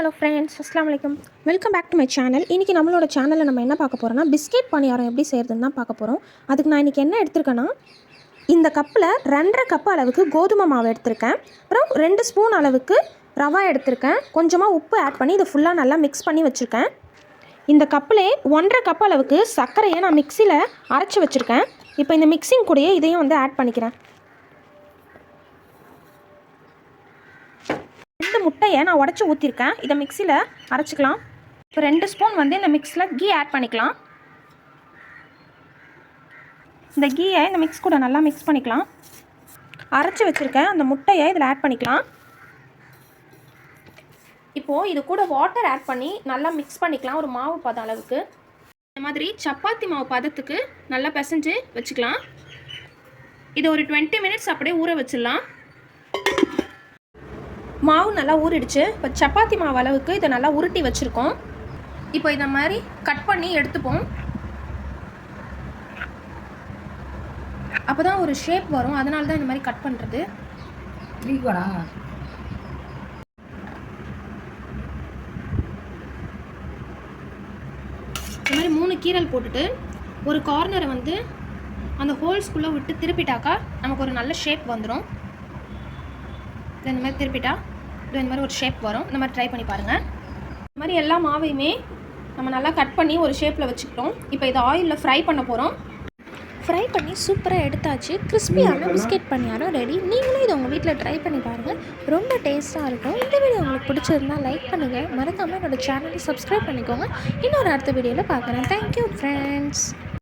Hello friends, அஸ்ஸலாமு அலைக்கும். Welcome back to my channel. இன்றைக்கி நம்மளோட சேனலில் நம்ம என்ன பார்க்க போகிறோம்னா, பிஸ்கெட் பணியாரம் எப்படி செய்கிறதுன்னு தான் பார்க்க போகிறோம். அதுக்கு நான் இன்றைக்கி என்ன எடுத்திருக்கேன்னா, இந்த கப்பில் 2.5 கப் அளவுக்கு கோதுமை மாவு எடுத்திருக்கேன். அப்புறம் 2 ஸ்பூன் அளவுக்கு ரவா எடுத்திருக்கேன். கொஞ்சமாக உப்பு ஆட் பண்ணி இதை ஃபுல்லாக நல்லா மிக்ஸ் பண்ணி வச்சுருக்கேன். இந்த கப்பிலே 1.5 கப் அளவுக்கு சர்க்கரையை நான் மிக்சியில் அரைச்சி வச்சுருக்கேன். இப்போ இந்த மிக்சிங் கூடயே இதையும் ஆட் பண்ணிக்கிறேன். 2 முட்டையை நான் உடச்சி ஊற்றிருக்கேன். இதை மிக்சியில் அரைச்சிக்கலாம். இப்போ 2 ஸ்பூன் இந்த மிக்ஸில் கீ ஆட் பண்ணிக்கலாம். இந்த கீயை இந்த மிக்ஸ் கூட நல்லா மிக்ஸ் பண்ணிக்கலாம். அரைச்சி வச்சுருக்கேன் அந்த முட்டையை இதில் ஆட் பண்ணிக்கலாம். இப்போது இது கூட வாட்டர் ஆட் பண்ணி நல்லா மிக்ஸ் பண்ணிக்கலாம். ஒரு மாவு பதம் அளவுக்கு இந்த மாதிரி சப்பாத்தி மாவு பதத்துக்கு நல்லா பிசைஞ்சு வச்சுக்கலாம். இது ஒரு 20 மினிட்ஸ் அப்படியே ஊற வச்சிடலாம். மாவு நல்லா ஊறிடுச்சு. இப்போ சப்பாத்தி மாவு அளவுக்கு இதை நல்லா உருட்டி வச்சுருக்கோம். இப்போ இதை மாதிரி கட் பண்ணி எடுத்துப்போம். அப்போ தான் ஒரு ஷேப் வரும். அதனால தான் இந்த மாதிரி கட் பண்ணுறது. இந்த மாதிரி 3 கீரல் போட்டுட்டு ஒரு கார்னரை அந்த ஹோல்ஸ்குள்ளே விட்டு திருப்பிட்டாக்கா நமக்கு ஒரு நல்ல ஷேப் வந்துடும். இந்த மாதிரி திருப்பிட்டா இந்த மாதிரி ஒரு ஷேப் வரும். இந்த மாதிரி ட்ரை பண்ணி பாருங்கள். இந்த மாதிரி எல்லா மாவையுமே நம்ம நல்லா கட் பண்ணி ஒரு ஷேப்பில் வச்சுக்கிட்டோம். இப்போ இதை ஆயிலில் ஃப்ரை பண்ண போகிறோம். ஃப்ரை பண்ணி சூப்பராக எடுத்தாச்சு. கிறிஸ்பியான பிஸ்கெட் பணியாரம் ரெடி. நீங்களும் இதை உங்கள் வீட்டில் ட்ரை பண்ணி பாருங்கள். ரொம்ப டேஸ்ட்டாக இருக்கும். இந்த வீடியோ உங்களுக்கு பிடிச்சிருந்தால் லைக் பண்ணுங்கள். மறக்காமல் என்னோடய சேனலை சப்ஸ்கிரைப் பண்ணிக்கோங்க. இன்னொரு அடுத்த வீடியோவில் பார்க்குறேன். Thank you friends.